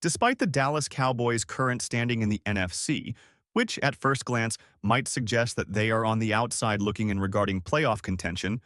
Despite the Dallas Cowboys' current standing in the NFC, which at first glance might suggest that they are on the outside looking in regarding playoff contention,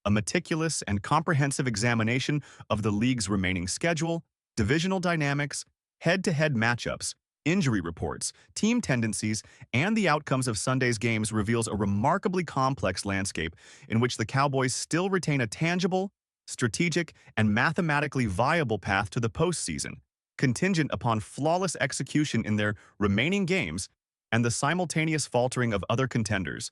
a meticulous and comprehensive examination of the league's remaining schedule, divisional dynamics, head-to-head matchups, injury reports, team tendencies, and the outcomes of Sunday's games reveals a remarkably complex landscape in which the Cowboys still retain a tangible, strategic, and mathematically viable path to the postseason, contingent upon flawless execution in their remaining games and the simultaneous faltering of other contenders,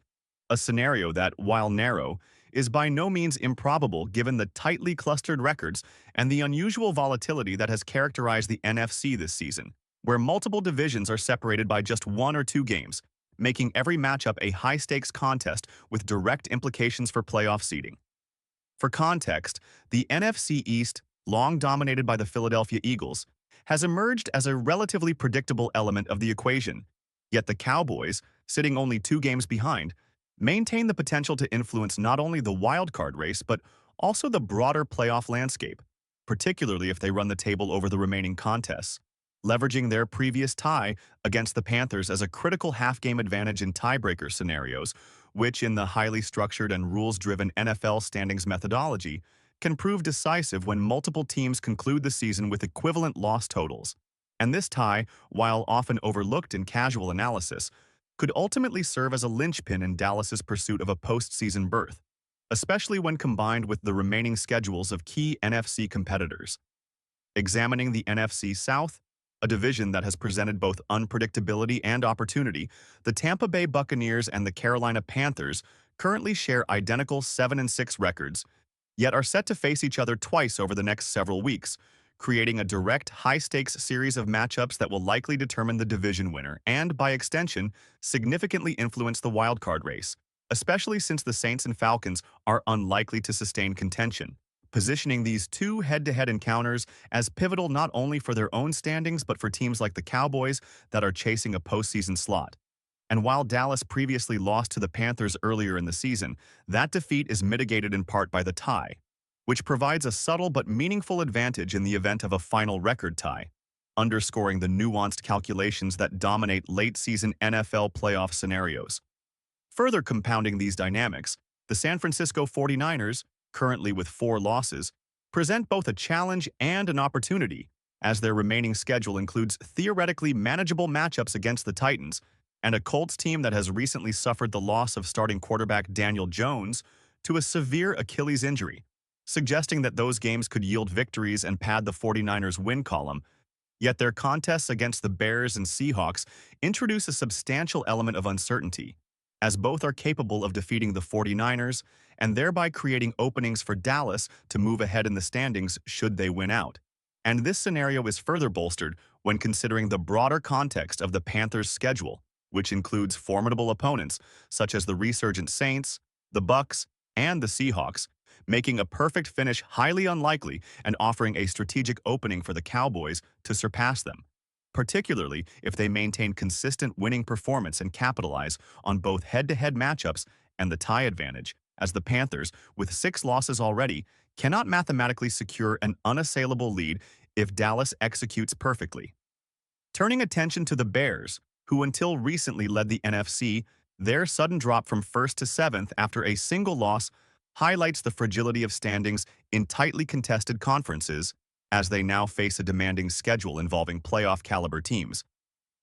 a scenario that, while narrow, is by no means improbable given the tightly clustered records and the unusual volatility that has characterized the NFC this season, where multiple divisions are separated by just one or two games, making every matchup a high-stakes contest with direct implications for playoff seeding. For context, the NFC East, long dominated by the Philadelphia Eagles, has emerged as a relatively predictable element of the equation, yet the Cowboys, sitting only 2 games behind, maintain the potential to influence not only the wild-card race but also the broader playoff landscape, particularly if they run the table over the remaining contests, leveraging their previous tie against the Panthers as a critical half-game advantage in tiebreaker scenarios, which in the highly structured and rules-driven NFL standings methodology can prove decisive when multiple teams conclude the season with equivalent loss totals. And this tie, while often overlooked in casual analysis, could ultimately serve as a linchpin in Dallas's pursuit of a postseason berth, especially when combined with the remaining schedules of key NFC competitors. Examining the NFC South, a division that has presented both unpredictability and opportunity, the Tampa Bay Buccaneers and the Carolina Panthers currently share identical 7-6 records, yet are set to face each other twice over the next several weeks, creating a direct, high-stakes series of matchups that will likely determine the division winner and, by extension, significantly influence the wildcard race, especially since the Saints and Falcons are unlikely to sustain contention, positioning these two head-to-head encounters as pivotal not only for their own standings but for teams like the Cowboys that are chasing a postseason slot. And while Dallas previously lost to the Panthers earlier in the season, that defeat is mitigated in part by the tie, which provides a subtle but meaningful advantage in the event of a final record tie, underscoring the nuanced calculations that dominate late-season NFL playoff scenarios. Further compounding these dynamics, the San Francisco 49ers, currently with 4 losses, present both a challenge and an opportunity, as their remaining schedule includes theoretically manageable matchups against the Titans and a Colts team that has recently suffered the loss of starting quarterback Daniel Jones to a severe Achilles injury, suggesting that those games could yield victories and pad the 49ers' win column. Yet their contests against the Bears and Seahawks introduce a substantial element of uncertainty, as both are capable of defeating the 49ers and thereby creating openings for Dallas to move ahead in the standings should they win out. And this scenario is further bolstered when considering the broader context of the Panthers' schedule, which includes formidable opponents such as the resurgent Saints, the Bucs, and the Seahawks, making a perfect finish highly unlikely and offering a strategic opening for the Cowboys to surpass them, particularly if they maintain consistent winning performance and capitalize on both head-to-head matchups and the tie advantage, as the Panthers, with 6 losses already, cannot mathematically secure an unassailable lead if Dallas executes perfectly. Turning attention to the Bears, who until recently led the NFC, their sudden drop from 1st to 7th after a single loss highlights the fragility of standings in tightly contested conferences, as they now face a demanding schedule involving playoff-caliber teams.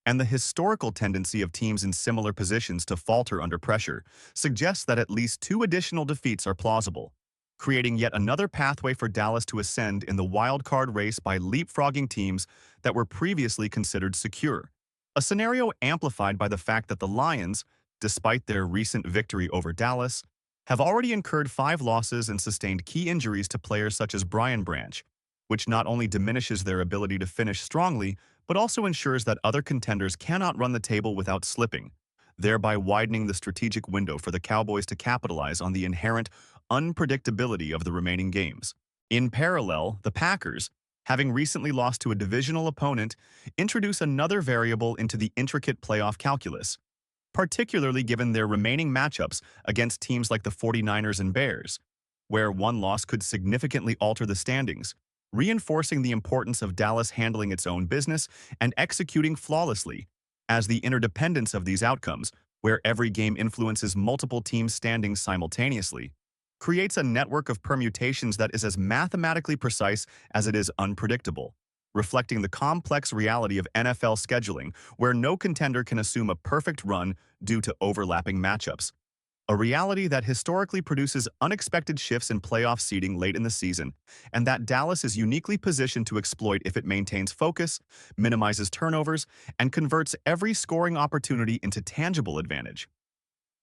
And the historical tendency of teams in similar positions to falter under pressure suggests that at least 2 additional defeats are plausible, creating yet another pathway for Dallas to ascend in the wild-card race by leapfrogging teams that were previously considered secure. A scenario amplified by the fact that the Lions, despite their recent victory over Dallas, have already incurred 5 losses and sustained key injuries to players such as Brian Branch, which not only diminishes their ability to finish strongly, but also ensures that other contenders cannot run the table without slipping, thereby widening the strategic window for the Cowboys to capitalize on the inherent unpredictability of the remaining games. In parallel, the Packers, having recently lost to a divisional opponent, introduce another variable into the intricate playoff calculus, particularly given their remaining matchups against teams like the 49ers and Bears, where one loss could significantly alter the standings, reinforcing the importance of Dallas handling its own business and executing flawlessly, as the interdependence of these outcomes, where every game influences multiple teams' standings simultaneously, creates a network of permutations that is as mathematically precise as it is unpredictable, reflecting the complex reality of NFL scheduling, where no contender can assume a perfect run due to overlapping matchups. A reality that historically produces unexpected shifts in playoff seeding late in the season, and that Dallas is uniquely positioned to exploit if it maintains focus, minimizes turnovers, and converts every scoring opportunity into tangible advantage.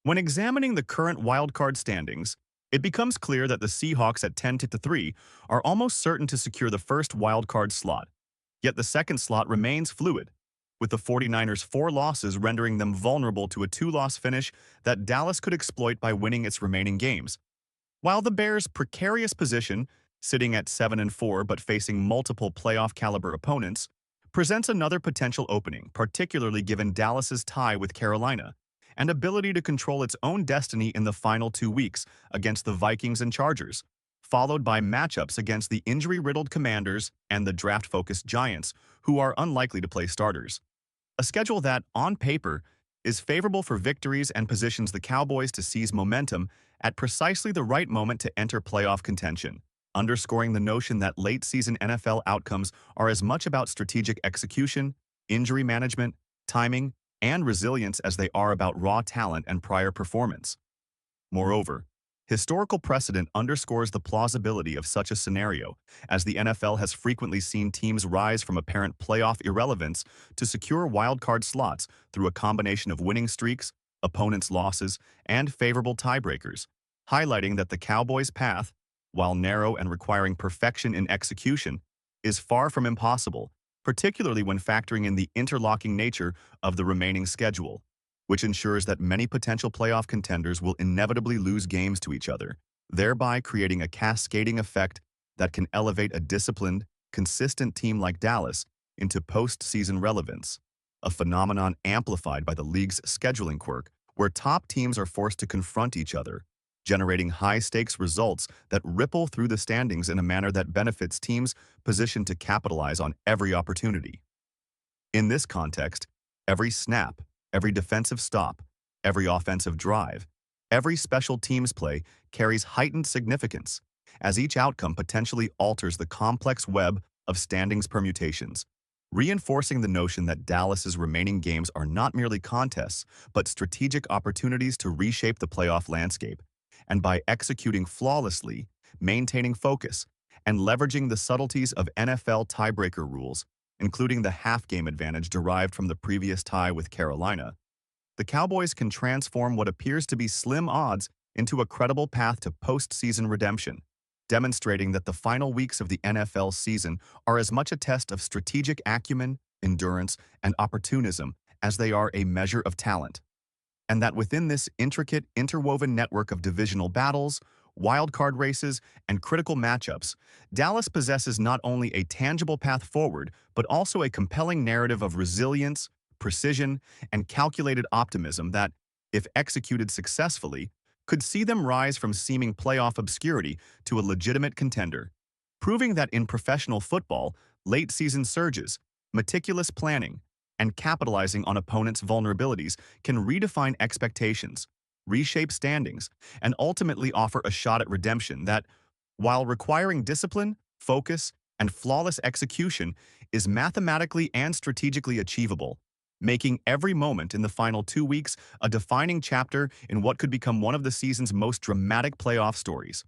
When examining the current wildcard standings, it becomes clear that the Seahawks at 10-3 are almost certain to secure the first wildcard slot, yet the second slot remains fluid, with the 49ers' 4 losses rendering them vulnerable to a 2-loss finish that Dallas could exploit by winning its remaining games. While the Bears' precarious position, sitting at 7-4 but facing multiple playoff-caliber opponents, presents another potential opening, particularly given Dallas's tie with Carolina and ability to control its own destiny in the final 2 weeks against the Vikings and Chargers, followed by matchups against the injury-riddled Commanders and the draft-focused Giants, who are unlikely to play starters. A schedule that, on paper, is favorable for victories and positions the Cowboys to seize momentum at precisely the right moment to enter playoff contention, underscoring the notion that late-season NFL outcomes are as much about strategic execution, injury management, timing, and resilience as they are about raw talent and prior performance. Moreover, historical precedent underscores the plausibility of such a scenario, as the NFL has frequently seen teams rise from apparent playoff irrelevance to secure wildcard slots through a combination of winning streaks, opponents' losses, and favorable tiebreakers, highlighting that the Cowboys' path, while narrow and requiring perfection in execution, is far from impossible, particularly when factoring in the interlocking nature of the remaining schedule, which ensures that many potential playoff contenders will inevitably lose games to each other, thereby creating a cascading effect that can elevate a disciplined, consistent team like Dallas into postseason relevance, a phenomenon amplified by the league's scheduling quirk, where top teams are forced to confront each other, generating high-stakes results that ripple through the standings in a manner that benefits teams positioned to capitalize on every opportunity. In this context, every snap, every defensive stop, every offensive drive, every special teams play carries heightened significance, as each outcome potentially alters the complex web of standings permutations, reinforcing the notion that Dallas's remaining games are not merely contests, but strategic opportunities to reshape the playoff landscape. And by executing flawlessly, maintaining focus, and leveraging the subtleties of NFL tiebreaker rules, including the half-game advantage derived from the previous tie with Carolina, the Cowboys can transform what appears to be slim odds into a credible path to postseason redemption, demonstrating that the final weeks of the NFL season are as much a test of strategic acumen, endurance, and opportunism as they are a measure of talent, and that within this intricate, interwoven network of divisional battles, wildcard races, and critical matchups, Dallas possesses not only a tangible path forward, but also a compelling narrative of resilience, precision, and calculated optimism that, if executed successfully, could see them rise from seeming playoff obscurity to a legitimate contender, proving that in professional football, late-season surges, meticulous planning, and capitalizing on opponents' vulnerabilities can redefine expectations, reshape standings, and ultimately offer a shot at redemption that, while requiring discipline, focus, and flawless execution, is mathematically and strategically achievable, making every moment in the final 2 weeks a defining chapter in what could become one of the season's most dramatic playoff stories.